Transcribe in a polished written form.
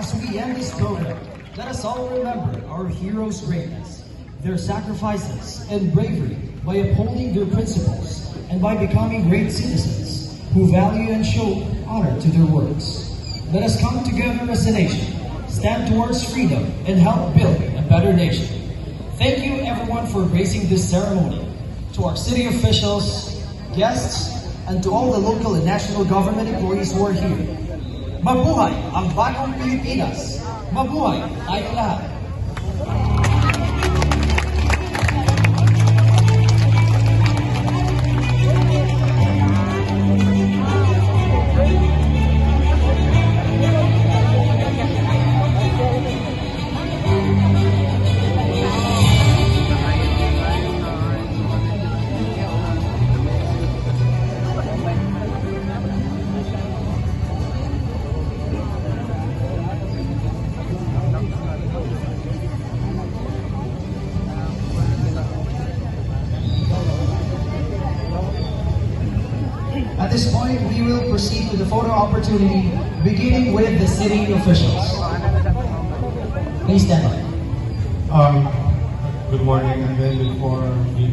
As we end this program, let us all remember our heroes' greatness, their sacrifices and bravery by upholding their principles and by becoming great citizens who value and show honor to their works. Let us come together as a nation, stand towards freedom, and help build a better nation. Thank you everyone for gracing this ceremony. To our city officials, guests, and to all the local and national government employees who are here. Mabuhay ang bagong Pilipinas! Mabuhay tayong lahat! At this point, we will proceed to the photo opportunity, beginning with the city officials. Please stand up. Good morning again. Before we